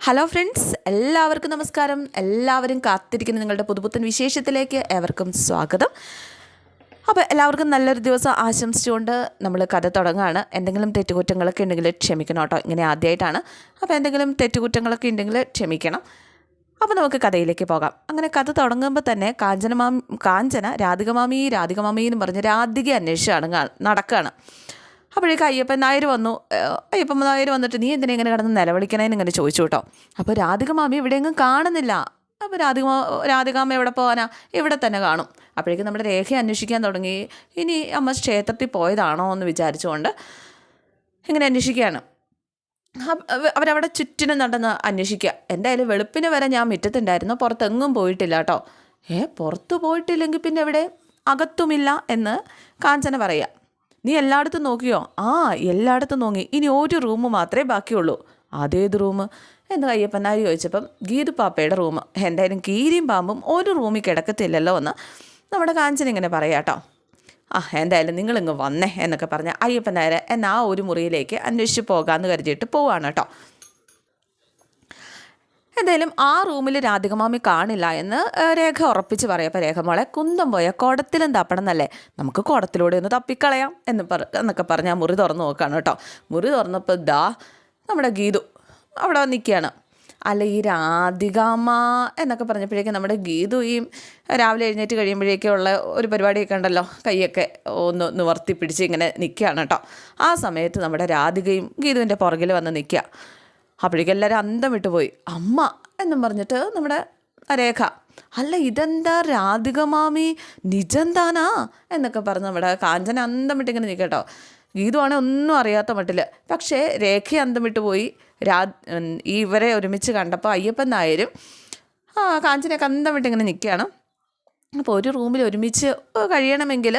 Hello friends, എല്ലാവർക്കും നമസ്കാരം. എല്ലാവരും കാത്തിരിക്കുന്ന നിങ്ങളുടെ പുതുപുത്തൻ വിശേഷത്തിലേക്ക് ഏവർക്കും സ്വാഗതം. അപ്പോൾ എല്ലാവർക്കും നല്ലൊരു ദിവസം ആശംസിച്ചുകൊണ്ട് നമ്മൾ കഥ തുടങ്ങുകയാണ്. എന്തെങ്കിലും തെറ്റുകുറ്റങ്ങളൊക്കെ ഉണ്ടെങ്കിൽ ക്ഷമിക്കണം കേട്ടോ. ഇങ്ങനെ ആദ്യമായിട്ടാണ്. അപ്പോൾ എന്തെങ്കിലും തെറ്റുകുറ്റങ്ങളൊക്കെ ഉണ്ടെങ്കിൽ ക്ഷമിക്കണം. അപ്പോൾ നമുക്ക് കഥയിലേക്ക് പോകാം. അങ്ങനെ കഥ തുടങ്ങുമ്പോൾ തന്നെ കാഞ്ചന രാധികമാമി എന്ന് പറഞ്ഞ് രാധിക അന്വേഷിച്ചാണ് നടക്കുകയാണ്. അപ്പോഴേക്കും അയ്യപ്പൻ നായർ വന്നിട്ട് നീ എന്തിനാ ഇങ്ങനെ കിടന്ന് നിലവിളിക്കണേന്ന് ഇങ്ങനെ ചോദിച്ചു കേട്ടോ. അപ്പോൾ രാധികമാമി എവിടെയെങ്കിലും കാണുന്നില്ല. അപ്പോൾ രാധികാമ്മ എവിടെ പോകാനാ, ഇവിടെ തന്നെ കാണും. അപ്പോഴേക്കും നമ്മുടെ രേഖയെ അന്വേഷിക്കാൻ തുടങ്ങി. ഇനി അമ്മ ക്ഷേത്രത്തിൽ പോയതാണോ എന്ന് വിചാരിച്ചുകൊണ്ട് ഇങ്ങനെ അന്വേഷിക്കുകയാണ്. അവരവിടെ ചുറ്റിനും നടന്ന് അന്വേഷിക്കുക. എന്തായാലും വെളുപ്പിന് വരെ ഞാൻ മുറ്റത്തുണ്ടായിരുന്നു, പുറത്തെങ്ങും പോയിട്ടില്ല കേട്ടോ. പുറത്തു പോയിട്ടില്ലെങ്കിൽ പിന്നെ എവിടെ? അകത്തുമില്ല എന്ന് കാഞ്ചന പറയുക. നീ എല്ലായിടത്തും നോക്കിയോ? എല്ലായിടത്തും നോക്കി. ഇനി ഒരു റൂം മാത്രമേ ബാക്കിയുള്ളൂ. അതേത് റൂം എന്ന് അയ്യപ്പനാരി ചോദിച്ചപ്പം ഗീതു പാപ്പയുടെ റൂം. എന്തായാലും കീരിയും പാമ്പും ഒരു റൂമിൽ കിടക്കത്തില്ലല്ലോ എന്ന് നമ്മുടെ കാഞ്ചന ഇങ്ങനെ പറയാം കേട്ടോ. എന്തായാലും നിങ്ങളിങ്ങ് വന്നേ എന്നൊക്കെ പറഞ്ഞ് അയ്യപ്പനായർ ആ ഒരു മുറിയിലേക്ക് അന്വേഷിച്ച് പോകാമെന്ന് കരുതിയിട്ട് പോവാണ് കേട്ടോ. എന്തായാലും ആ റൂമിൽ രാധികമാമി കാണില്ല എന്ന് രേഖ ഉറപ്പിച്ച് പറയാം. അപ്പോൾ രേഖ മോളെ, കുന്തം പോയ കുടത്തിലും തപ്പണം എന്നല്ലേ, നമുക്ക് കുടത്തിലൂടെ ഒന്ന് തപ്പിക്കളയാം എന്നൊക്കെ പറഞ്ഞ് ആ മുറി തുറന്ന് നോക്കുകയാണ് കേട്ടോ. മുറി തുറന്നപ്പോൾ നമ്മുടെ ഗീതു അവിടെ നിൽക്കുകയാണ്. അല്ല, ഈ രാധികാമ്മ എന്നൊക്കെ പറഞ്ഞപ്പോഴേക്കും നമ്മുടെ ഗീതു ഈ രാവിലെ എഴുന്നേറ്റ് കഴിയുമ്പോഴേക്കും ഉള്ള ഒരു പരിപാടിയൊക്കെ ഉണ്ടല്ലോ, കൈയൊക്കെ ഒന്ന് നിവർത്തി പിടിച്ച് ഇങ്ങനെ നിൽക്കുകയാണ് കേട്ടോ. ആ സമയത്ത് നമ്മുടെ രാധികയും ഗീതുവിൻ്റെ പുറകിൽ വന്ന് നിൽക്കുക. അപ്പോഴേക്കും എല്ലാവരും അന്തം വിട്ടുപോയി. അമ്മ എന്നും പറഞ്ഞിട്ട് നമ്മുടെ രേഖ, അല്ല ഇതെന്താ രാധികമാമി നിജന്താനാ എന്നൊക്കെ പറഞ്ഞ് നമ്മുടെ കാഞ്ചന അന്തം വിട്ടിങ്ങനെ നിൽക്കട്ടോ. ഗീതുവാണെ ഒന്നും അറിയാത്ത മട്ടിൽ. പക്ഷേ രേഖ അന്തം വിട്ടുപോയി. ഇവരെ ഒരുമിച്ച് കണ്ടപ്പോൾ അയ്യപ്പൻ നായരും കാഞ്ചനയൊക്കെ അന്തം വിട്ടിങ്ങനെ നിൽക്കുകയാണ്. അപ്പോൾ ഒരു റൂമിൽ ഒരുമിച്ച് കഴിയണമെങ്കിൽ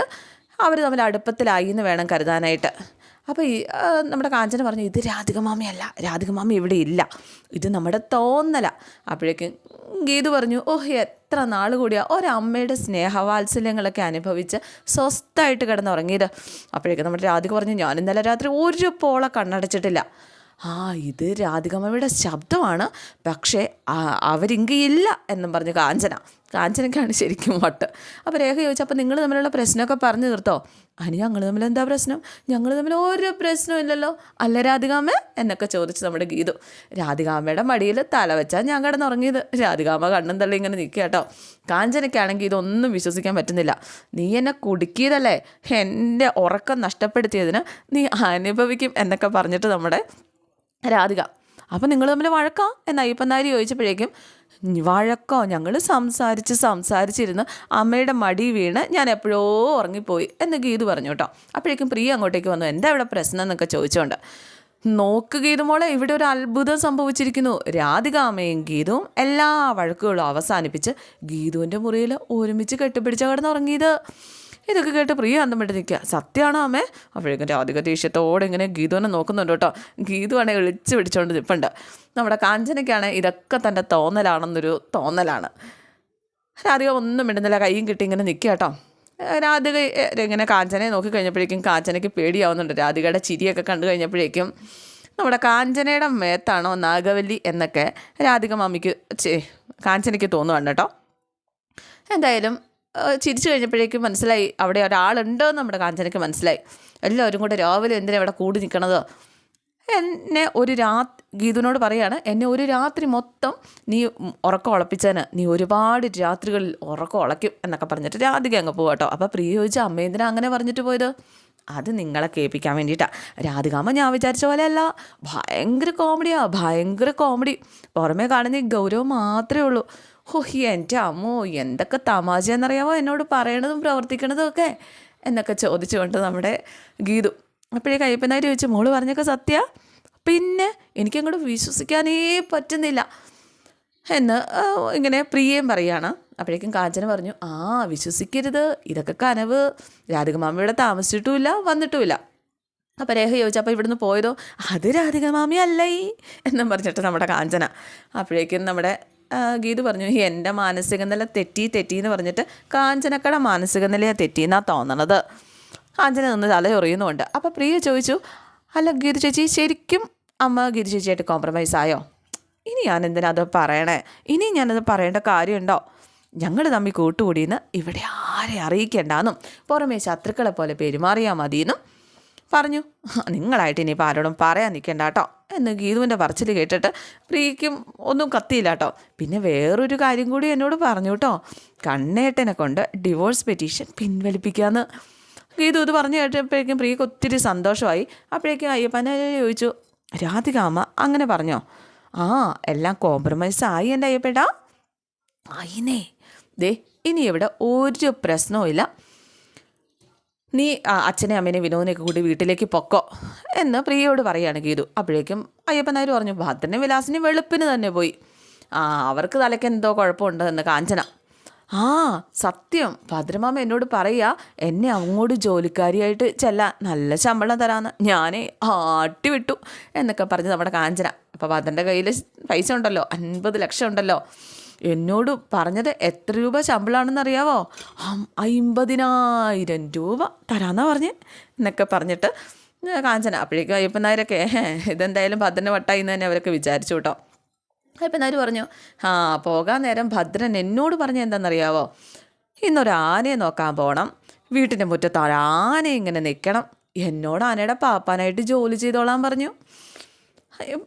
അവർ തമ്മിൽ അടുപ്പത്തിലായി എന്ന് വേണം കരുതാനായിട്ട്. അപ്പോൾ നമ്മുടെ കാഞ്ചന പറഞ്ഞു, ഇത് രാധികമാമിയല്ല, രാധികമാമി ഇവിടെ ഇല്ല, ഇത് നമ്മുടെ തോന്നല. അപ്പോഴേക്കും ഗീതു പറഞ്ഞു, എത്ര നാൾ കൂടിയാ ഒരമ്മയുടെ സ്നേഹവാത്സല്യങ്ങളൊക്കെ അനുഭവിച്ച് സ്വസ്ഥമായിട്ട് കിടന്നുറങ്ങിയത്. അപ്പോഴേക്കും നമ്മുടെ രാധിക പറഞ്ഞു, ഞാൻ ഇന്നലെ രാത്രി ഒരു പോള കണ്ണടച്ചിട്ടില്ല. ഇത് രാധികമ്മയുടെ ശബ്ദമാണ്, പക്ഷേ അവരിങ്കില്ല എന്നും പറഞ്ഞ് കാഞ്ചനയ്ക്കാണ് ശരിക്കും വട്ട്. അപ്പോൾ രേഖ ചോദിച്ചു, അപ്പോൾ നിങ്ങൾ തമ്മിലുള്ള പ്രശ്നമൊക്കെ പറഞ്ഞു തീർത്തോ? ഞങ്ങൾ തമ്മിൽ എന്താ പ്രശ്നം? ഞങ്ങൾ തമ്മിൽ ഒരു പ്രശ്നവും ഇല്ലല്ലോ, അല്ല രാധികാമ്മ എന്നൊക്കെ ചോദിച്ചു നമ്മുടെ ഗീതു. രാധികാമ്മയുടെ മടിയിൽ തല വെച്ചാൽ ഞാൻ കിടന്നുറങ്ങിയത്. രാധികാമ്മ കണ്ണും തള്ളി ഇങ്ങനെ നിൽക്കുക കേട്ടോ. കാഞ്ചനയ്ക്കാണെങ്കിൽ ഇതൊന്നും വിശ്വസിക്കാൻ പറ്റുന്നില്ല. നീ എന്നെ കുടുക്കിയതല്ലേ, എൻ്റെ ഉറക്കം നഷ്ടപ്പെടുത്തിയതിന് നീ അനുഭവിക്കും എന്നൊക്കെ പറഞ്ഞിട്ട് നമ്മുടെ രാധിക. അപ്പം നിങ്ങൾ തമ്മിൽ വഴക്കാ എന്ന് അയ്യപ്പനാരി ചോദിച്ചപ്പോഴേക്കും, വഴക്കോ, ഞങ്ങൾ സംസാരിച്ചിരുന്ന് അമ്മയുടെ മടി വീണ് ഞാൻ എപ്പോഴോ ഉറങ്ങിപ്പോയി എന്ന് ഗീതു പറഞ്ഞു കേട്ടോ. അപ്പോഴേക്കും പ്രിയ അങ്ങോട്ടേക്ക് വന്നു. എന്താ ഇവിടെ പ്രശ്നം എന്നൊക്കെ ചോദിച്ചുകൊണ്ട്. നോക്ക് ഗീതു മോളെ, ഇവിടെ ഒരു അത്ഭുതം സംഭവിച്ചിരിക്കുന്നു. രാധികാമ്മയും ഗീതുവും എല്ലാ വഴക്കുകളും അവസാനിപ്പിച്ച് ഗീതുവിൻ്റെ മുറിയിൽ ഒരുമിച്ച് കെട്ടിപ്പിടിച്ച കിടന്നുറങ്ങിയത്. ഇതൊക്കെ കേട്ട് പ്രിയ അന്തം വിട്ട് നിൽക്കുക. സത്യമാണോ അമ്മേ? അപ്പോഴേക്കും രാധിക ദേഷ്യത്തോടെ ഇങ്ങനെ ഗീതുവിനെ നോക്കുന്നുണ്ട് കേട്ടോ. ഗീതുവാണെങ്കിൽ വിളിച്ച് പിടിച്ചുകൊണ്ട് നിൽപ്പുണ്ട്. നമ്മുടെ കാഞ്ചനയ്ക്കാണ് ഇതൊക്കെ തൻ്റെ തോന്നലാണെന്നൊരു തോന്നലാണ്. രാധിക ഒന്നും മിണ്ടുന്നില്ല, കൈയും കിട്ടി ഇങ്ങനെ നിൽക്കുക കേട്ടോ. രാധിക ഇങ്ങനെ കാഞ്ചനയെ നോക്കിക്കഴിഞ്ഞപ്പോഴേക്കും കാഞ്ചനയ്ക്ക് പേടിയാവുന്നുണ്ട്. രാധികയുടെ ചിരിയൊക്കെ കണ്ടു കഴിഞ്ഞപ്പോഴേക്കും നമ്മുടെ കാഞ്ചനയുടെ മേത്താണോ നാഗവല്ലി എന്നൊക്കെ രാധിക മാമിക്ക് കാഞ്ചനയ്ക്ക് തോന്നുവാണ് കേട്ടോ. എന്തായാലും ചിരിച്ചു കഴിഞ്ഞപ്പോഴേക്കും മനസ്സിലായി അവിടെ ഒരാളുണ്ടെന്ന് നമ്മുടെ കാഞ്ചനയ്ക്ക് മനസ്സിലായി. എല്ലാവരും കൂടെ രാവിലെ എന്തിനാ ഇവിടെ കൂടി നിൽക്കണത്? എന്നെ ഗീതുവിനോട് പറയാണ്, എന്നെ ഒരു രാത്രി മൊത്തം നീ ഉറക്കം ഉളപ്പിച്ചതിന് നീ ഒരുപാട് രാത്രികളിൽ ഉറക്കം ഉളയ്ക്കും എന്നൊക്കെ പറഞ്ഞിട്ട് രാധിക അങ്ങ് പോകാം കേട്ടോ. അപ്പോൾ പ്രിയ ചോദിച്ചാൽ അമ്മ എന്തിനാ അങ്ങനെ പറഞ്ഞിട്ട് പോയത്? അത് നിങ്ങളെ കേൾപ്പിക്കാൻ വേണ്ടിയിട്ടാണ്. രാധികാമ്മ ഞാൻ വിചാരിച്ച പോലെയല്ല, ഭയങ്കര കോമഡി. പുറമേ കാണുന്ന ഈ ഗൗരവം മാത്രമേ ഉള്ളൂ. എൻ്റെ അമ്മോ, എന്തൊക്കെ തമാശ എന്നറിയാമോ എന്നോട് പറയണതും പ്രവർത്തിക്കണതും ഒക്കെ എന്നൊക്കെ ചോദിച്ചുകൊണ്ട് നമ്മുടെ ഗീതു. അപ്പോഴേക്കും അയ്യപ്പനാര് ചോദിച്ചു, മോള് പറഞ്ഞൊക്കെ സത്യ? പിന്നെ എനിക്കങ്ങോട്ട് വിശ്വസിക്കാനേ പറ്റുന്നില്ല എന്ന് ഇങ്ങനെ പ്രിയയും പറയുകയാണ്. അപ്പോഴേക്കും കാഞ്ചന പറഞ്ഞു, വിശ്വസിക്കരുത്, ഇതൊക്കെ കനവ്, രാധികമാമിയുടെ താമസിച്ചിട്ടുമില്ല വന്നിട്ടുമില്ല. അപ്പോൾ രേഖ ചോദിച്ചു, അപ്പോൾ ഇവിടുന്ന് പോയതോ? അത് രാധികമാമി അല്ലേ എന്നും പറഞ്ഞിട്ട് നമ്മുടെ കാഞ്ചന. അപ്പോഴേക്കും നമ്മുടെ ഗീതു പറഞ്ഞു, എൻ്റെ മാനസിക നില തെറ്റി എന്ന് പറഞ്ഞിട്ട് കാഞ്ചനക്കട മാനസിക നിലയാണ് തെറ്റിയെന്നാണ് തോന്നണത്. കാഞ്ചന നിന്ന് തലയൊറിയുന്നുമുണ്ട്. അപ്പോൾ പ്രിയ ചോദിച്ചു, അല്ല ഗീതു ചേച്ചി, ശരിക്കും അമ്മ ഗീതു ചേച്ചിയായിട്ട് കോംപ്രമൈസ് ആയോ? ഇനി ഞാൻ എന്തിനാ പറയണേ? ഇനി ഞാനത് പറയേണ്ട കാര്യമുണ്ടോ? ഞങ്ങൾ തമ്മിൽ കൂട്ടുകൂടിയെന്ന് ഇവിടെ ആരെ അറിയിക്കേണ്ടെന്നും പുറമേ ശത്രുക്കളെ പോലെ പെരുമാറിയാൽ മതിയെന്നും പറഞ്ഞു. നിങ്ങളായിട്ട് ഇനിയിപ്പോൾ ആരോടും പറയാൻ നിൽക്കണ്ട കേട്ടോ എന്ന് ഗീതുവിൻ്റെ പറച്ചിൽ കേട്ടിട്ട് പ്രിയയ്ക്കും ഒന്നും കത്തിയില്ല കേട്ടോ. പിന്നെ വേറൊരു കാര്യം കൂടി എന്നോട് പറഞ്ഞു കേട്ടോ, കണ്ണേട്ടനെ കൊണ്ട് ഡിവോഴ്സ് പെറ്റീഷൻ പിൻവലിപ്പിക്കാമെന്ന്. ഗീതു ഇത് പറഞ്ഞു കേട്ടപ്പോഴേക്കും പ്രിയയ്ക്ക് ഒത്തിരി സന്തോഷമായി. അപ്പോഴേക്കും അയ്യപ്പനെ ചോദിച്ചു, രാധിക അമ്മ അങ്ങനെ പറഞ്ഞോ? ആ, എല്ലാം കോംപ്രമൈസ് ആയി എൻ്റെ അയ്യപ്പേട്ടാ. ആയിനേ, ദേ ഇനി ഇവിടെ ഒരു പ്രശ്നവും ഇല്ല. നീ അച്ഛനെ അമ്മേനെ വിനോദിനെയൊക്കെ കൂടി വീട്ടിലേക്ക് പൊക്കോ എന്ന് പ്രിയയോട് പറയുകയാണ് ഗീതു. അപ്പോഴേക്കും അയ്യപ്പൻ നായർ പറഞ്ഞു, ഭദ്രനെ വിലാസിന് വെളുപ്പിന് തന്നെ പോയി. അവർക്ക് തലയ്ക്ക് എന്തോ കുഴപ്പമുണ്ട് എന്ന് കാഞ്ചന. സത്യം, ഭദ്രമാമ എന്നോട് പറയുക എന്നെ അങ്ങോട്ട് ജോലിക്കാരിയായിട്ട് ചെല്ലാൻ നല്ല ശമ്പളം തരാമെന്ന്. ഞാനേ ആട്ടിവിട്ടു എന്നൊക്കെ പറഞ്ഞ് നമ്മുടെ കാഞ്ചന. അപ്പോൾ ഭദ്രൻ്റെ കയ്യിൽ പൈസ ഉണ്ടല്ലോ, 50 ലക്ഷം ഉണ്ടല്ലോ. എന്നോട് പറഞ്ഞത് എത്ര രൂപ ശമ്പളമാണെന്ന് അറിയാവോ? 50,000 രൂപ തരാമെന്നാണ് പറഞ്ഞ് എന്നൊക്കെ പറഞ്ഞിട്ട് കാഞ്ചന. അപ്പോഴേക്കും അയ്യപ്പൻ നായരൊക്കെ ഇതെന്തായാലും ഭദ്രൻ്റെ വട്ടായി എന്ന് തന്നെ അവരൊക്കെ വിചാരിച്ചു കേട്ടോ. അയ്യപ്പൻ നായർ പറഞ്ഞു, പോകാൻ നേരം ഭദ്രൻ എന്നോട് പറഞ്ഞ എന്താണെന്നറിയാവോ? ഇന്നൊരാനയെ നോക്കാൻ പോകണം, വീട്ടിൻ്റെ മുറ്റത്ത് ആന ഇങ്ങനെ നിൽക്കണം, എന്നോട് ആനയുടെ പാപ്പാനായിട്ട് ജോലി ചെയ്തോളാൻ പറഞ്ഞു.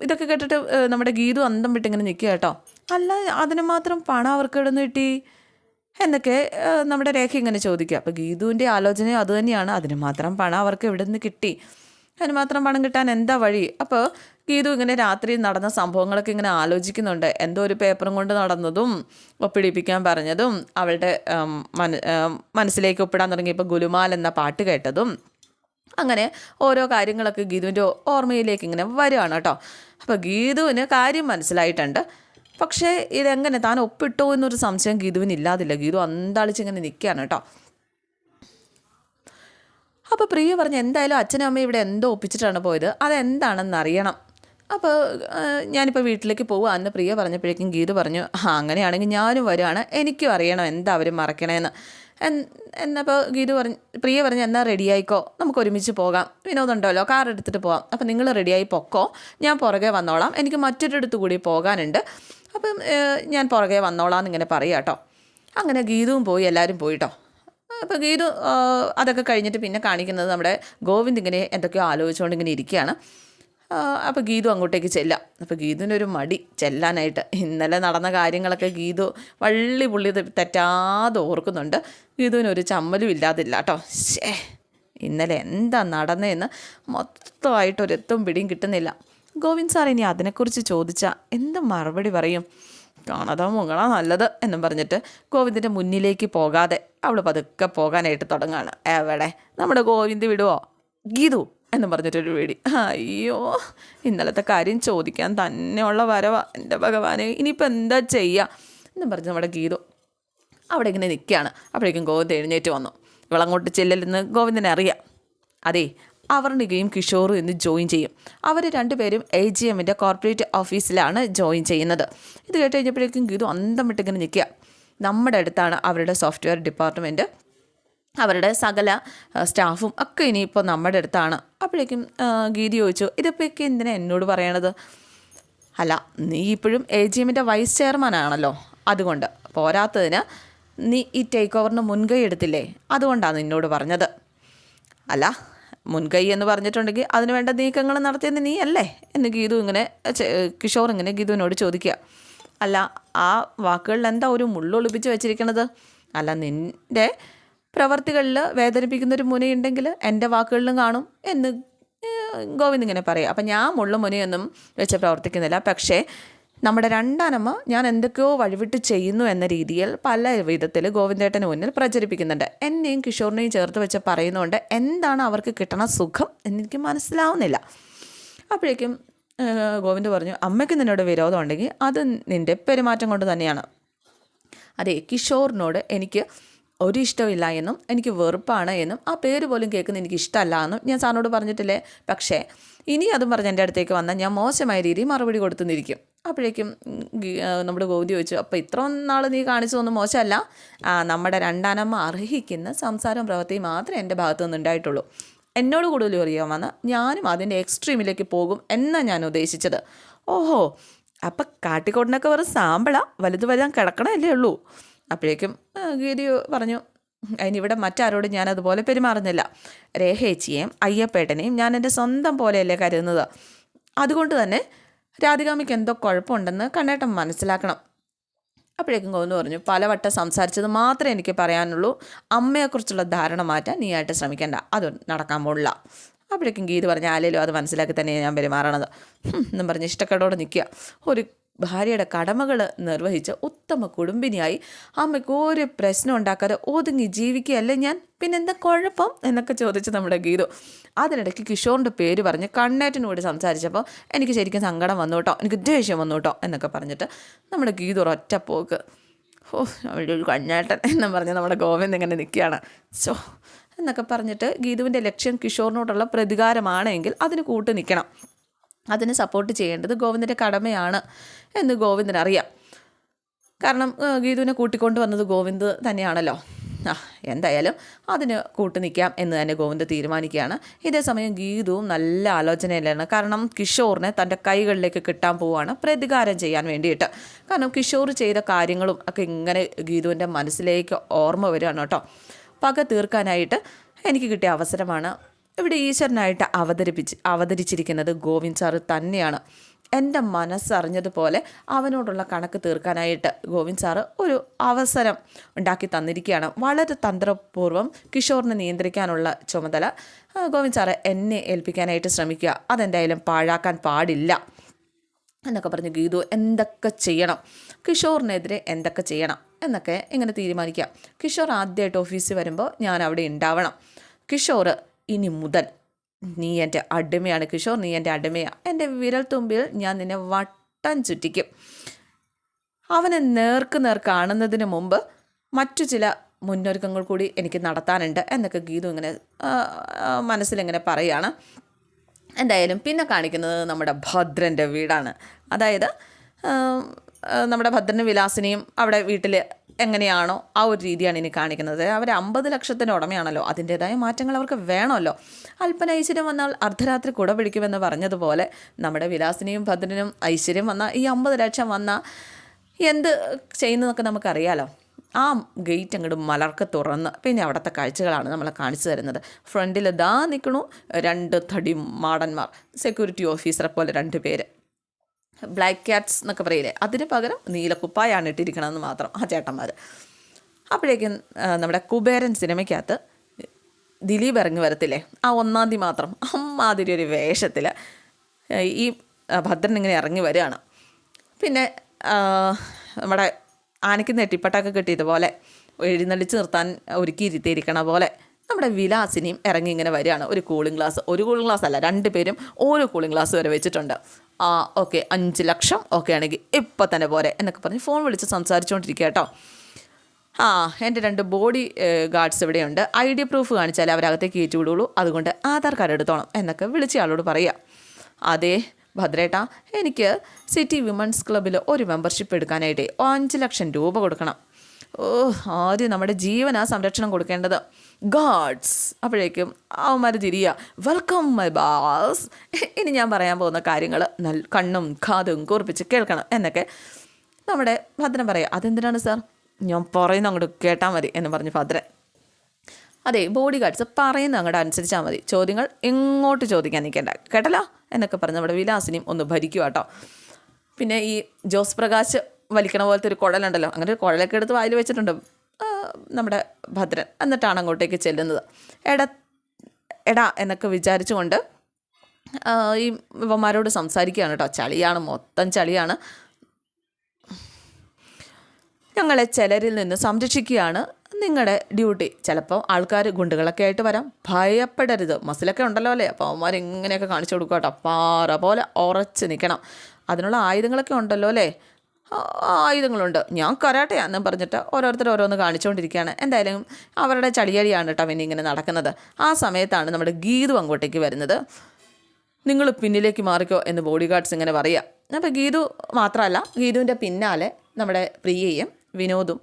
ഇതൊക്കെ കേട്ടിട്ട് നമ്മുടെ ഗീതു അന്തം വിട്ടിങ്ങനെ നിൽക്കുക കേട്ടോ. അല്ല, അതിന് മാത്രം പണം അവർക്ക് ഇടുന്നു കിട്ടി എന്നൊക്കെ നമ്മുടെ രേഖ ഇങ്ങനെ ചോദിക്കുക. അപ്പോൾ ഗീതുവിൻ്റെ ആലോചനയും അതുതന്നെയാണ്, അതിന് മാത്രം പണം അവർക്ക് എവിടെ നിന്ന് കിട്ടി, അതിന് മാത്രം പണം കിട്ടാൻ എന്താ വഴി? അപ്പോൾ ഗീതു ഇങ്ങനെ രാത്രി നടന്ന സംഭവങ്ങളൊക്കെ ഇങ്ങനെ ആലോചിക്കുന്നുണ്ട്. എന്തോ ഒരു പേപ്പറും കൊണ്ട് നടന്നതും ഒപ്പിടിപ്പിക്കാൻ പറഞ്ഞതും അവളുടെ മനസ്സിലേക്ക് ഒപ്പിടാൻ തുടങ്ങിയപ്പോൾ ഗുലുമാൽ എന്ന പാട്ട് കേട്ടതും അങ്ങനെ ഓരോ കാര്യങ്ങളൊക്കെ ഗീതുവിൻ്റെ ഓർമ്മയിലേക്ക് ഇങ്ങനെ വരുവാണ് കേട്ടോ. അപ്പോൾ ഗീതുവിന് കാര്യം മനസ്സിലായിട്ടുണ്ട്. പക്ഷേ ഇതെങ്ങനെ താൻ ഒപ്പിട്ടോ എന്നൊരു സംശയം ഗീതുവിന് ഇല്ലാതില്ല. ഗീതു അന്താളിച്ചിങ്ങനെ നിൽക്കുകയാണ് കേട്ടോ. അപ്പോൾ പ്രിയ പറഞ്ഞു, എന്തായാലും അച്ഛനും അമ്മയും ഇവിടെ എന്തോ ഒപ്പിച്ചിട്ടാണ് പോയത്, അതെന്താണെന്ന് അറിയണം. അപ്പോൾ ഞാനിപ്പോൾ വീട്ടിലേക്ക് പോവുകയെന്ന് പ്രിയ പറഞ്ഞപ്പോഴേക്കും ഗീതു പറഞ്ഞു, അങ്ങനെയാണെങ്കിൽ ഞാനും വരുവാണ്, എനിക്കും അറിയണം എന്താ അവർ മറക്കണേന്ന്. എന്നപ്പോൾ പ്രിയ പറഞ്ഞു, എന്നാൽ റെഡിയായിക്കോ, നമുക്ക് ഒരുമിച്ച് പോകാം, വിനോദമുണ്ടല്ലോ, കാർ എടുത്തിട്ട് പോകാം. അപ്പം നിങ്ങൾ റെഡിയായി പൊക്കോ, ഞാൻ പുറകെ വന്നോളാം, എനിക്ക് മറ്റൊരിടത്ത് കൂടി പോകാനുണ്ട്, അപ്പം ഞാൻ പുറകെ വന്നോളാം എന്നിങ്ങനെ പറയാം കേട്ടോ. അങ്ങനെ ഗീതുവും പോയി, എല്ലാവരും പോയിട്ടോ. അപ്പോൾ ഗീതു അതൊക്കെ കഴിഞ്ഞിട്ട് പിന്നെ കാണിക്കുന്നത് നമ്മുടെ ഗോവിന്ദ് ഇങ്ങനെ എന്തൊക്കെയോ ആലോചിച്ചുകൊണ്ട് ഇങ്ങനെ ഇരിക്കുകയാണ്. അപ്പോൾ ഗീതു അങ്ങോട്ടേക്ക് ചെല്ലാം. അപ്പോൾ ഗീതുവിനൊരു മടി ചെല്ലാനായിട്ട്. ഇന്നലെ നടന്ന കാര്യങ്ങളൊക്കെ ഗീതു വള്ളി പുള്ളി തെറ്റാതെ ഓർക്കുന്നുണ്ട്. ഗീതുവിനൊരു ചമ്മലും ഇല്ലാതില്ല കേട്ടോ. ഇന്നലെ എന്താ നടന്നതെന്ന് മൊത്തമായിട്ടൊരെത്തും പിടിയും കിട്ടുന്നില്ല. ഗോവിന്ദ് സാർ ഇനി അതിനെക്കുറിച്ച് ചോദിച്ചാൽ എന്ത് മറുപടി പറയും? കാണാതെ മുങ്ങളാ നല്ലത് എന്നും പറഞ്ഞിട്ട് ഗോവിന്ദിൻ്റെ മുന്നിലേക്ക് പോകാതെ അവൾ പതുക്കെ പോകാനായിട്ട് തുടങ്ങുകയാണ്. എവിടെ നമ്മുടെ ഗോവിന്ദ് വിടുവോ ഗീതു എന്നും പറഞ്ഞിട്ടൊരു പേടി. അയ്യോ, ഇന്നലത്തെ കാര്യം ചോദിക്കാൻ തന്നെയുള്ള വരവാ, എൻ്റെ ഭഗവാനെ, ഇനിയിപ്പോൾ എന്താ ചെയ്യുക എന്നും പറഞ്ഞ് നമ്മുടെ ഗീതു അവിടെ ഇങ്ങനെ നിൽക്കുകയാണ്. അപ്പോഴേക്കും ഗോവിന്ദ് എഴുന്നേറ്റ് വന്നു. ഇവളങ്ങോട്ട് ചെല്ലലെന്ന് ഗോവിന്ദനെ അറിയാം. അതെ, അവർണികയും കിഷോറും ഇന്ന് ജോയിൻ ചെയ്യും. അവർ രണ്ടുപേരും AGMൻ്റെ കോർപ്പറേറ്റ് ഓഫീസിലാണ് ജോയിൻ ചെയ്യുന്നത്. ഇത് കേട്ട് കഴിഞ്ഞപ്പോഴേക്കും ഗീതു അന്തം വിട്ടിങ്ങനെ നിൽക്കുക. നമ്മുടെ അടുത്താണ് അവരുടെ സോഫ്റ്റ്വെയർ ഡിപ്പാർട്ട്മെൻറ്റ്, അവരുടെ സകല സ്റ്റാഫും ഒക്കെ ഇനിയിപ്പോൾ നമ്മുടെ അടുത്താണ്. അപ്പോഴേക്കും ഗീതി ചോദിച്ചു, ഇതിപ്പോഴേക്ക് എന്തിനാണ് എന്നോട് പറയണത്? അല്ല, നീ ഇപ്പോഴും AGMൻ്റെ വൈസ് ചെയർമാനാണല്ലോ, അതുകൊണ്ട് പോരാത്തതിന് നീ ഈ ടേക്ക് ഓവറിന് മുൻകൈ എടുത്തില്ലേ, അതുകൊണ്ടാണ് നിന്നോട് പറഞ്ഞത്. അല്ല, മുൻകൈ എന്ന് പറഞ്ഞിട്ടുണ്ടെങ്കിൽ അതിന് വേണ്ട നീക്കങ്ങൾ നടത്തിയത് നീ അല്ലേ എന്ന് കിഷോർ ഇങ്ങനെ ഗീതുവിനോട് ചോദിക്കുക. അല്ല, ആ വാക്കുകളിൽ എന്താ ഒരു മുള്ളൊളിപ്പിച്ച് വെച്ചിരിക്കണത്? അല്ല, നിൻ്റെ പ്രവർത്തികളിൽ വേദനിപ്പിക്കുന്നൊരു മുനയുണ്ടെങ്കിൽ എൻ്റെ വാക്കുകളിലും കാണും എന്ന് ഗോവിന്ദ് ഇങ്ങനെ പറയുക. അപ്പം ഞാൻ മുള്ള മുനയൊന്നും വെച്ച് പ്രവർത്തിക്കുന്നില്ല, പക്ഷേ നമ്മുടെ രണ്ടാനമ്മ ഞാൻ എന്തൊക്കെയോ വഴിവിട്ട് ചെയ്യുന്നു എന്ന രീതിയിൽ പല വിധത്തിൽ ഗോവിന്ദേട്ടന് മുന്നിൽ പ്രചരിപ്പിക്കുന്നുണ്ട്. എന്നെയും കിഷോറിനെയും ചേർത്ത് വെച്ച് പറയുന്നതുകൊണ്ട് എന്താണ് അവർക്ക് കിട്ടണ സുഖം എന്നെനിക്ക് മനസ്സിലാവുന്നില്ല. അപ്പോഴേക്കും ഗോവിന്ദ് പറഞ്ഞു, അമ്മയ്ക്ക് നിന്നോട് വിരോധം ഉണ്ടെങ്കിൽ അത് നിൻ്റെ പെരുമാറ്റം കൊണ്ട് തന്നെയാണ്. അതെ, കിഷോറിനോട് എനിക്ക് ഒരു ഇഷ്ടമില്ല എന്നും എനിക്ക് വെറുപ്പാണ് എന്നും ആ പേര് പോലും കേൾക്കുന്ന എനിക്ക് ഇഷ്ടമല്ല എന്നും ഞാൻ സാറിനോട് പറഞ്ഞിട്ടില്ലേ. പക്ഷേ ഇനി അതും പറഞ്ഞ് എൻ്റെ അടുത്തേക്ക് വന്നാൽ ഞാൻ മോശമായ രീതിയിൽ മറുപടി കൊടുത്തുനിന്നിരിക്കും. അപ്പോഴേക്കും നമ്മുടെ ഗോവിന്ദ് ചോദിച്ചു, അപ്പോൾ ഇത്ര നാൾ നീ കാണിച്ചതൊന്നും മോശമല്ല, നമ്മുടെ രണ്ടാനമ്മ അർഹിക്കുന്ന സംസാരവും പ്രവൃത്തിയും മാത്രമേ എൻ്റെ ഭാഗത്തു നിന്നുണ്ടായിട്ടുള്ളൂ. എന്നോട് കൂടുതൽ അറിയാമെന്ന് ഞാനും അതിൻ്റെ എക്സ്ട്രീമിലേക്ക് പോകും എന്നാണ് ഞാൻ ഉദ്ദേശിച്ചത്. ഓഹോ, അപ്പം കാട്ടിക്കോട്ടിനൊക്കെ വെറും സാമ്പിളാ, വലുത് വരാൻ കിടക്കണല്ലേ ഉള്ളൂ. അപ്പോഴേക്കും ഗീതി പറഞ്ഞു, അതിനിവിടെ മറ്റാരോടും ഞാൻ അതുപോലെ പെരുമാറുന്നില്ല. രേഖേച്ചിയെയും അയ്യപ്പേട്ടനെയും ഞാൻ എൻ്റെ സ്വന്തം പോലെയല്ലേ കരുതുന്നത്. അതുകൊണ്ട് തന്നെ രാധികാമ്മയ്ക്ക് എന്തോ കുഴപ്പമുണ്ടെന്ന് കണ്ണേട്ടൻ മനസ്സിലാക്കണം. അപ്പോഴേക്കും ഗോവിന്ദ് പറഞ്ഞു, പലവട്ടം സംസാരിച്ചത് മാത്രമേ എനിക്ക് പറയാനുള്ളൂ. അമ്മയെക്കുറിച്ചുള്ള ധാരണ മാറ്റാൻ നീയായിട്ട് ശ്രമിക്കേണ്ട, അത് നടക്കാൻ പോകില്ല. അപ്പോഴേക്കും ഗീത് പറഞ്ഞു, ആലേലും അത് മനസ്സിലാക്കി തന്നെയാണ് ഞാൻ പെരുമാറണത് എന്നും പറഞ്ഞ് ഇഷ്ടക്കേടോടെ നിൽക്കുക. ഒരു ഭാര്യയുടെ കടമകൾ നിർവഹിച്ച് ഉത്തമ കുടുംബിനിയായി അമ്മയ്ക്ക് ഒരു പ്രശ്നം ഉണ്ടാക്കാതെ ഒതുങ്ങി ജീവിക്കുകയല്ലേ ഞാൻ, പിന്നെന്താ കുഴപ്പം എന്നൊക്കെ ചോദിച്ച് നമ്മുടെ ഗീതു. അതിനിടയ്ക്ക് കിഷോറിൻ്റെ പേര് പറഞ്ഞ് കണ്ണേറ്റിനോട് സംസാരിച്ചപ്പോൾ എനിക്ക് ശരിക്കും സങ്കടം വന്നു കേട്ടോ, എനിക്ക് ദേഷ്യം വന്നു കേട്ടോ എന്നൊക്കെ പറഞ്ഞിട്ട് നമ്മുടെ ഗീതു ഒരൊറ്റ പോക്ക്. അവിടെ ഒരു കണ്ണേട്ടൻ എന്നും പറഞ്ഞ് നമ്മുടെ ഗോവിന്ദ് ഇങ്ങനെ നിൽക്കുകയാണ്. എന്നൊക്കെ പറഞ്ഞിട്ട് ഗീതുവിൻ്റെ ലക്ഷ്യം കിഷോറിനോടുള്ള പ്രതികാരമാണെങ്കിൽ അതിന് കൂട്ട് നിൽക്കണം, അതിന് സപ്പോർട്ട് ചെയ്യേണ്ടത് ഗോവിന്ദിൻ്റെ കടമയാണ് എന്ന് ഗോവിന്ദിനറിയാം. കാരണം ഗീതുവിനെ കൂട്ടിക്കൊണ്ട് വന്നത് ഗോവിന്ദ് തന്നെയാണല്ലോ. എന്തായാലും അതിന് കൂട്ട് നിൽക്കാം എന്ന് തന്നെ ഗോവിന്ദ് തീരുമാനിക്കുകയാണ്. ഇതേസമയം ഗീതുവും നല്ല ആലോചനയിലാണ്. കാരണം കിഷോറിനെ തൻ്റെ കൈകളിലേക്ക് കിട്ടാൻ പോവുകയാണ് പ്രതികാരം ചെയ്യാൻ വേണ്ടിയിട്ട്. കാരണം കിഷോർ ചെയ്ത കാര്യങ്ങളും ഒക്കെ ഇങ്ങനെ ഗീതുവിൻ്റെ മനസ്സിലേക്ക് ഓർമ്മ വരികയാണ് കേട്ടോ. പക തീർക്കാനായിട്ട് എനിക്ക് കിട്ടിയ അവസരമാണ്. ഇവിടെ ഈശ്വരനായിട്ട് അവതരിച്ചിരിക്കുന്നത് ഗോവിന്ദ് സാറ് തന്നെയാണ്. എൻ്റെ മനസ്സറിഞ്ഞതുപോലെ അവനോടുള്ള കണക്ക് തീർക്കാനായിട്ട് ഗോവിന്ദ് സാറ് ഒരു അവസരം ഉണ്ടാക്കി തന്നിരിക്കുകയാണ്. വളരെ തന്ത്രപൂർവ്വം കിഷോറിനെ നിയന്ത്രിക്കാനുള്ള ചുമതല ഗോവിന്ദ് സാറ് എന്നെ ഏൽപ്പിക്കാനായിട്ട് ശ്രമിക്കുക, അതെന്തായാലും പാഴാക്കാൻ പാടില്ല എന്നൊക്കെ പറഞ്ഞ് ഗീതു എന്തൊക്കെ ചെയ്യണം, കിഷോറിനെതിരെ എന്തൊക്കെ ചെയ്യണം എന്നൊക്കെ ഇങ്ങനെ തീരുമാനിക്കുക. കിഷോർ ആദ്യമായിട്ട് ഓഫീസിൽ വരുമ്പോൾ ഞാൻ അവിടെ ഉണ്ടാവണം. കിഷോർ ഇനി മുതൽ നീ എൻ്റെ അടിമയാണ് കിഷോർ, നീ എൻ്റെ അടിമയാണ്. എൻ്റെ വിരൽ തുമ്പിൽ ഞാൻ നിന്നെ വട്ടം ചുറ്റിക്കും. അവനെ നേർക്ക് കാണുന്നതിന് മുമ്പ് മറ്റു ചില മുന്നൊരുക്കങ്ങൾ കൂടി എനിക്ക് നടത്താനുണ്ട് എന്നൊക്കെ ഗീതു ഇങ്ങനെ മനസ്സിലിങ്ങനെ പറയുകയാണ്. എന്തായാലും പിന്നെ കാണിക്കുന്നത് നമ്മുടെ ഭദ്രൻ്റെ വീടാണ്. അതായത് നമ്മുടെ ഭദ്രൻ്റെ വിലാസിനെയും അവിടെ വീട്ടിൽ എങ്ങനെയാണോ ആ ഒരു രീതിയാണ് ഇനി കാണിക്കുന്നത്. അവർ 50 ലക്ഷത്തിൻ്റെ ഉടമയാണല്ലോ, അതിൻ്റേതായ മാറ്റങ്ങൾ അവർക്ക് വേണമല്ലോ. അല്പന ഐശ്വര്യം വന്നാൽ അർദ്ധരാത്രി കുട പിടിക്കുമെന്ന് പറഞ്ഞതുപോലെ നമ്മുടെ വിലാസിനെയും ഭദ്രനും ഐശ്വര്യം വന്നാൽ ഈ 50 ലക്ഷം വന്നാൽ എന്ത് ചെയ്യുന്നതൊക്കെ നമുക്കറിയാലോ. ആ ഗേറ്റ് അങ്ങോട്ട് മലർക്ക് തുറന്ന് പിന്നെ അവിടുത്തെ കാഴ്ചകളാണ് നമ്മളെ കാണിച്ചു തരുന്നത്. ഫ്രണ്ടിൽ ദാ നിൽക്കണു 2 തടി മാടന്മാർ, സെക്യൂരിറ്റി ഓഫീസറെ പോലെ 2 പേര്, ബ്ലാക്ക് ക്യാറ്റ്സ് എന്നൊക്കെ പറയില്ലേ, അതിന് പകരം നീലക്കുപ്പായാണ് ഇട്ടിരിക്കണമെന്ന് മാത്രം ആ ചേട്ടന്മാർ. അപ്പോഴേക്കും നമ്മുടെ കുബേരൻ സിനിമയ്ക്കകത്ത് ദിലീപ് ഇറങ്ങി വരത്തില്ലേ, ആ 1-ാം തീയതി മാത്രം അമ്മാതിരി ഒരു വേഷത്തിൽ ഈ ഭദ്രൻ ഇങ്ങനെ ഇറങ്ങി വരികയാണ്. പിന്നെ നമ്മുടെ ആനയ്ക്ക് നെറ്റിപ്പട്ടൊക്കെ കിട്ടിയതുപോലെ എഴുന്നള്ളിച്ച് നിർത്താൻ ഒരുക്കിയിരുത്തിയിരിക്കണ പോലെ നമ്മുടെ വിലാസിനെയും ഇറങ്ങി ഇങ്ങനെ വരികയാണ്. ഒരു കൂളിംഗ് ഗ്ലാസ് അല്ല, 2 പേരും ഓരോ കൂളിംഗ് ഗ്ലാസ് വരെ വെച്ചിട്ടുണ്ട്. ഓക്കെ 5 ലക്ഷം ഓക്കെ ആണെങ്കിൽ ഇപ്പം തന്നെ പോരെ എന്നൊക്കെ പറഞ്ഞ് ഫോൺ വിളിച്ച് സംസാരിച്ചുകൊണ്ടിരിക്കുക കേട്ടോ. എൻ്റെ 2 ബോഡി ഗാർഡ്സ് ഇവിടെയുണ്ട്, ID പ്രൂഫ് കാണിച്ചാൽ അവരകത്തേക്ക് കയറ്റി വിടുള്ളൂ, അതുകൊണ്ട് ആധാർ കാർഡ് എടുത്തോണം എന്നൊക്കെ വിളിച്ച ആളോട് പറയുക. അതേ ഭദ്രേട്ടാ, എനിക്ക് സിറ്റി വിമൻസ് ക്ലബ്ബിൽ ഒരു മെമ്പർഷിപ്പ് എടുക്കാനായിട്ട് 5 ലക്ഷം രൂപ കൊടുക്കണം. ആദ്യം നമ്മുടെ ജീവനാ സംരക്ഷണം കൊടുക്കേണ്ടത്, ഗാഡ്സ്. അപ്പോഴേക്കും അവന്മാർ തിരിയുക, വെൽക്കം മൈ ബാസ്, ഇനി ഞാൻ പറയാൻ പോകുന്ന കാര്യങ്ങൾ കണ്ണും കാതും കൂർപ്പിച്ച് കേൾക്കണം എന്നൊക്കെ നമ്മുടെ ഭദ്രൻ പറയുക. അതെന്തിനാണ് സാർ, ഞാൻ പറയുന്ന അങ്ങോട്ട് കേട്ടാൽ മതി എന്ന് പറഞ്ഞ് ഭദ്രൻ. അതെ, ബോഡി ഗാർഡ്സ് പറയുന്ന അങ്ങോട്ട് അനുസരിച്ചാൽ മതി, ചോദ്യങ്ങൾ എങ്ങോട്ട് ചോദിക്കാൻ നിൽക്കേണ്ട, കേട്ടല്ലോ എന്നൊക്കെ പറഞ്ഞ് നമ്മുടെ വിലാസിനെയും ഒന്ന് ഭരിക്കുക കേട്ടോ. പിന്നെ ഈ ജോസ് പ്രകാശ് വലിക്കണ പോലത്തെ ഒരു കുഴലുണ്ടല്ലോ, അങ്ങനെ ഒരു കുഴലൊക്കെ എടുത്ത് വായിൽ വെച്ചിട്ടുണ്ട് നമ്മുടെ ഭദ്രൻ. എന്നിട്ടാണ് അങ്ങോട്ടേക്ക് ചെല്ലുന്നത്. എടാ എന്നൊക്കെ വിചാരിച്ചുകൊണ്ട് ഈ ഇവന്മാരോട് സംസാരിക്കുകയാണ് കേട്ടോ. ചളിയാണ്, മൊത്തം ചളിയാണ്. ഞങ്ങളെ ചിലരിൽ നിന്ന് സംരക്ഷിക്കുകയാണ് നിങ്ങളുടെ ഡ്യൂട്ടി. ചിലപ്പോൾ ആൾക്കാർ ഗുണ്ടുകളൊക്കെ ആയിട്ട് വരാം, ഭയപ്പെടരുത്. മസിലൊക്കെ ഉണ്ടല്ലോ അല്ലേ, അപ്പോൾ അവന്മാർ ഇങ്ങനെയൊക്കെ കാണിച്ചു കൊടുക്കുക കേട്ടോ. പാറ പോലെ ഉറച്ച് നിൽക്കണം. അതിനുള്ള ആയുധങ്ങളൊക്കെ ഉണ്ടല്ലോ അല്ലേ, ആയുധങ്ങളുണ്ട്. ഞാൻ കരാട്ടയാണെന്ന് പറഞ്ഞിട്ട് ഓരോരുത്തർ ഓരോന്ന് കാണിച്ചുകൊണ്ടിരിക്കുകയാണ്. എന്തായാലും അവരുടെ ചളിയടിയാണ് കേട്ടോ പിന്നെ ഇങ്ങനെ നടക്കുന്നത്. ആ സമയത്താണ് നമ്മുടെ ഗീതു അങ്ങോട്ടേക്ക് വരുന്നത്. നിങ്ങൾ പിന്നിലേക്ക് മാറിക്കോ എന്ന് ബോഡി ഗാർഡ്സ് ഇങ്ങനെ പറയുക. അപ്പോൾ ഗീതു മാത്രമല്ല, ഗീതുവിൻ്റെ പിന്നാലെ നമ്മുടെ പ്രിയയും വിനോദും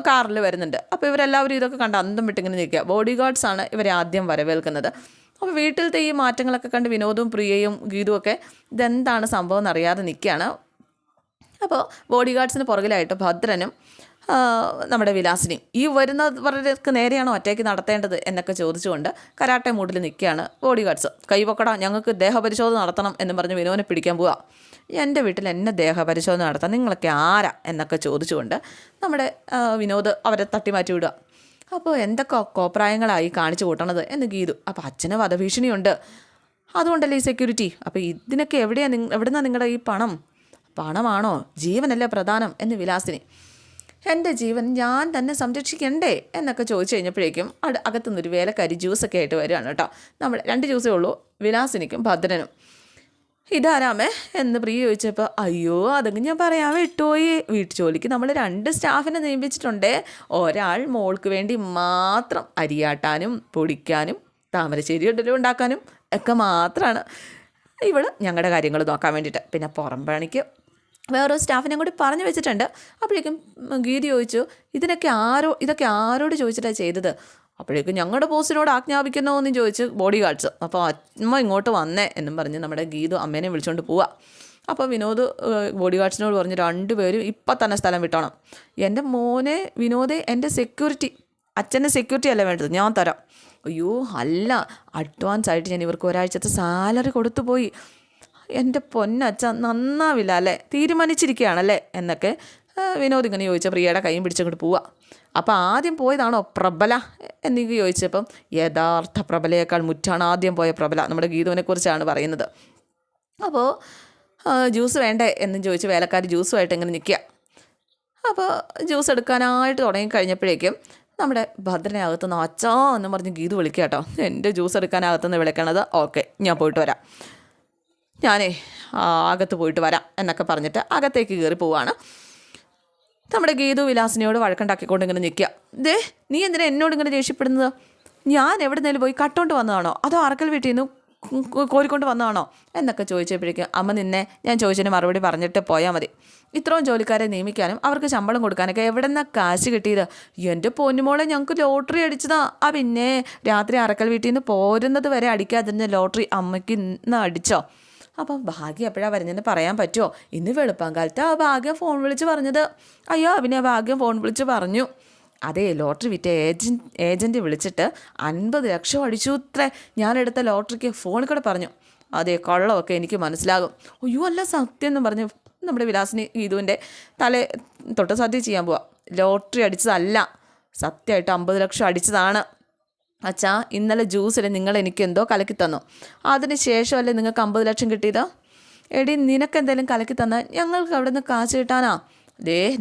കാറിൽ വരുന്നുണ്ട്. അപ്പോൾ ഇവരെല്ലാവരും ഇതൊക്കെ കണ്ട് അന്തം വിട്ടിങ്ങനെ നിൽക്കുക. ബോഡി ഗാർഡ്സാണ് ഇവരെ ആദ്യം വരവേൽക്കുന്നത്. അപ്പോൾ വീട്ടിലത്തെ ഈ മാറ്റങ്ങളൊക്കെ കണ്ട് വിനോദും പ്രിയയും ഗീതുവും ഒക്കെ ഇതെന്താണ് സംഭവം എന്നറിയാതെ നിൽക്കുകയാണ്. അപ്പോൾ ബോഡി ഗാർഡ്സിന് പുറകിലായിട്ട് ഭദ്രനും നമ്മുടെ വിലാസിനിയും ഈ വരുന്നവർക്ക് നേരെയാണോ ഒറ്റയ്ക്ക് നടത്തേണ്ടത് എന്നൊക്കെ ചോദിച്ചുകൊണ്ട് കരാട്ടെ മൂഡിൽ നിൽക്കുകയാണ് ബോഡി ഗാർഡ്സ്. കൈവക്കടാ, ഞങ്ങൾക്ക് ദേഹപരിശോധന നടത്തണം എന്നും പറഞ്ഞ് വിനോദിനെ പിടിക്കാൻ പോവുക. എൻ്റെ വീട്ടിൽ എന്നെ ദേഹപരിശോധന നടത്താം, നിങ്ങളൊക്കെ ആരാ എന്നൊക്കെ ചോദിച്ചുകൊണ്ട് നമ്മുടെ വിനോദ് അവരെ തട്ടിമാറ്റി വിടുക. അപ്പോൾ എന്തൊക്കെ കോപ്രായങ്ങളായി കാണിച്ചു കൂട്ടണത് എന്ന് ഗീതു. അപ്പോൾ അച്ഛന് വധഭീഷണിയുണ്ട്, അതുകൊണ്ടല്ലേ ഈ സെക്യൂരിറ്റി. അപ്പോൾ ഇതിനൊക്കെ എവിടുന്നാണ് നിങ്ങളുടെ ഈ പണമാണോ? ജീവനല്ലേ പ്രധാനം എന്ന് വിലാസിനി. എൻ്റെ ജീവൻ ഞാൻ തന്നെ സംരക്ഷിക്കണ്ടേ എന്നൊക്കെ ചോദിച്ചു കഴിഞ്ഞപ്പോഴേക്കും അകത്തുനിന്നൊരു വേലക്കാരി ജ്യൂസൊക്കെ ആയിട്ട് വരികയാണ് കേട്ടോ. നമ്മൾ 2 ജ്യൂസേ ഉള്ളൂ, വിലാസിനിക്കും ഭദ്രനും. ഇതാരാമേ എന്ന് പ്രിയ ചോദിച്ചപ്പോൾ, അയ്യോ അതെങ്കിൽ ഞാൻ പറയാൻ വിട്ടുപോയി, വീട്ടു ജോലിക്ക് നമ്മൾ 2 സ്റ്റാഫിനെ നിയമിച്ചിട്ടുണ്ടേ. ഒരാൾ മോൾക്ക് വേണ്ടി മാത്രം അരിയാട്ടാനും പൊടിക്കാനും താമരശ്ശേരി ഇഡലി ഉണ്ടാക്കാനും ഒക്കെ മാത്രമാണ്. ഇവൾ ഞങ്ങളുടെ കാര്യങ്ങൾ നോക്കാൻ വേണ്ടിയിട്ട്. പിന്നെ പുറം പണിക്ക് വേറൊരു സ്റ്റാഫിനെ കൂടി പറഞ്ഞു വെച്ചിട്ടുണ്ട്. അപ്പോഴേക്കും ഗീതി ചോദിച്ചു, ഇതൊക്കെ ആരോട് ചോദിച്ചിട്ടാണ് ചെയ്തത്? അപ്പോഴേക്കും ഞങ്ങളുടെ ബോസിനോട് ആജ്ഞാപിക്കുന്നോ എന്നും ചോദിച്ച് ബോഡി ഗാർഡ്സ്. അപ്പോൾ അമ്മ ഇങ്ങോട്ട് വന്നേ എന്നും പറഞ്ഞ് നമ്മുടെ ഗീതു അമ്മേനെ വിളിച്ചുകൊണ്ട് പോവുക. അപ്പോൾ വിനോദ് ബോഡി ഗാർഡ്സിനോട് പറഞ്ഞ് 2 പേരും ഇപ്പം തന്നെ സ്ഥലം വിട്ടോണം. എൻ്റെ മോനെ വിനോദേ, എൻ്റെ സെക്യൂരിറ്റി, അച്ഛൻ്റെ സെക്യൂരിറ്റി അല്ല വേണ്ടത്, ഞാൻ തരാം. അയ്യോ അല്ല, അഡ്വാൻസ് ആയിട്ട് ഞാൻ ഇവർക്ക് ഒരാഴ്ചത്തെ സാലറി കൊടുത്തു പോയി. എൻ്റെ പൊന്നച്ഛ നന്നാവില്ല അല്ലേ, തീരുമാനിച്ചിരിക്കുകയാണല്ലേ എന്നൊക്കെ വിനോദ് ഇങ്ങനെ ചോദിച്ച പ്രിയയുടെ കൈയും പിടിച്ചങ്ങോട്ട് പോവുക. അപ്പോൾ ആദ്യം പോയതാണോ പ്രബല എന്നൊക്കെ ചോദിച്ചപ്പം യഥാർത്ഥ പ്രബലയേക്കാൾ മുറ്റാണ് ആദ്യം പോയ പ്രബല. നമ്മുടെ ഗീതുവിനെക്കുറിച്ചാണ് പറയുന്നത്. അപ്പോൾ ജ്യൂസ് വേണ്ടേ എന്നും ചോദിച്ച് വേലക്കാർ ജ്യൂസുമായിട്ട് ഇങ്ങനെ നിൽക്കുക. അപ്പോൾ ജ്യൂസ് എടുക്കാനായിട്ട് തുടങ്ങിക്കഴിഞ്ഞപ്പോഴേക്കും നമ്മുടെ ഭദ്രനെ അകത്തുനിന്ന് അച്ഛാ എന്നും പറഞ്ഞ് ഗീതു വിളിക്കുക കേട്ടോ. എൻ്റെ ജ്യൂസ് എടുക്കാനകത്തുനിന്ന് വിളിക്കണത്. ഓക്കെ, ഞാൻ പോയിട്ട് വരാം, ഞാനേ അകത്ത് പോയിട്ട് വരാം എന്നൊക്കെ പറഞ്ഞിട്ട് അകത്തേക്ക് കയറി പോവാണ്. നമ്മുടെ ഗീതു വിലാസിനിയോട് വഴക്കുണ്ടാക്കിക്കൊണ്ട് ഇങ്ങനെ നിൽക്കുക. നീ എന്തിനാ എന്നോട് ഇങ്ങനെ ദേഷ്യപ്പെടുന്നത്? ഞാൻ എവിടുന്നേലും പോയി കട്ടോണ്ട് വന്നതാണോ, അതോ അറക്കൽ വീട്ടിൽ നിന്ന് കോരിക്കൊണ്ട് വന്നതാണോ എന്നൊക്കെ ചോദിച്ചപ്പോഴേക്കും അമ്മ നിന്നെ ഞാൻ ചോദിച്ചതിന് മറുപടി പറഞ്ഞിട്ട് പോയാൽ മതി. ഇത്രയും ജോലിക്കാരെ നിയമിക്കാനും അവർക്ക് ശമ്പളം കൊടുക്കാനൊക്കെ എവിടെ നിന്നാണ് കാശ് കിട്ടിയത്? എൻ്റെ പൊന്നുമോളെ, ഞങ്ങൾക്ക് ലോട്ടറി അടിച്ചതാ. പിന്നെ രാത്രി അറക്കൽ വീട്ടിൽ നിന്ന് പോരുന്നത് വരെ അടിക്കാതിരുന്ന ലോട്ടറി അമ്മയ്ക്ക് ഇന്ന് അടിച്ചോ? അപ്പം ഭാഗ്യം എപ്പോഴാണ് വരുന്നതെന്ന് പറയാൻ പറ്റുമോ? ഇന്ന് വെളുപ്പാങ്കാലത്ത് ആ ഭാഗ്യം ഫോൺ വിളിച്ച് പറഞ്ഞത്. അയ്യോ പിന്നെ ആ ഭാഗ്യം ഫോൺ വിളിച്ച് പറഞ്ഞു. അതേ, ലോട്ടറി വിറ്റ ഏജൻറ്റ് വിളിച്ചിട്ട് 50 ലക്ഷം അടിച്ചു അത്രേ. ഞാനെടുത്ത ലോട്ടറിക്ക് ഫോണിൽ കൂടെ പറഞ്ഞു. അതേ, കള്ളമൊക്കെ എനിക്ക് മനസ്സിലാകും. അയ്യോ അല്ല, സത്യം എന്ന് പറഞ്ഞു നമ്മുടെ വിലാസിനി ഗീതുവിൻ്റെ തല തൊട്ട് സദ്യ ചെയ്യാൻ പോവാം. ലോട്ടറി അടിച്ചതല്ല, സത്യമായിട്ട് 50 ലക്ഷം അടിച്ചതാണ്. അച്ഛാ, ഇന്നലെ ജ്യൂസിൽ നിങ്ങൾ എനിക്ക് എന്തോ കലക്കി തന്നു, അതിന് ശേഷമല്ലേ നിങ്ങൾക്ക് 50 ലക്ഷം കിട്ടിയത്? എടി, നിനക്കെന്തെങ്കിലും കലക്കി തന്നാൽ ഞങ്ങൾക്ക് അവിടെ നിന്ന് കാശ് കിട്ടാനാ?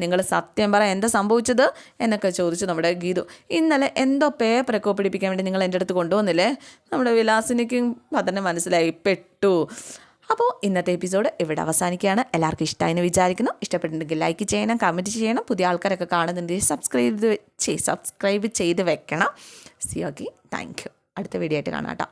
നിങ്ങൾ സത്യം പറ, എന്താ സംഭവിച്ചത് എന്നൊക്കെ ചോദിച്ചു നമ്മുടെ ഗീതു. ഇന്നലെ എന്തോ പേപ്പറൊക്കെ ഒപ്പിടിപ്പിക്കാൻ വേണ്ടി നിങ്ങൾ എൻ്റെ അടുത്ത് കൊണ്ടുവന്നില്ലേ? നമ്മുടെ വിലാസിനിക്കും ഭദ്രനെ മനസ്സിലായി, പെട്ടു. അപ്പോൾ ഇന്നത്തെ എപ്പിസോഡ് ഇവിടെ അവസാനിക്കുകയാണ്. എല്ലാവർക്കും ഇഷ്ടമായെന്ന് വിചാരിക്കുന്നു. ഇഷ്ടപ്പെട്ടിട്ടുണ്ടെങ്കിൽ ലൈക്ക് ചെയ്യണം, കമൻറ്റ് ചെയ്യണം. പുതിയ ആൾക്കാരൊക്കെ കാണുന്നുണ്ടെങ്കിൽ സബ്സ്ക്രൈബ് ചെയ്ത് വെക്കണം. Okay, thank you. അടുത്ത വീഡിയോ ആയിട്ട് കാണാം കേട്ടോ.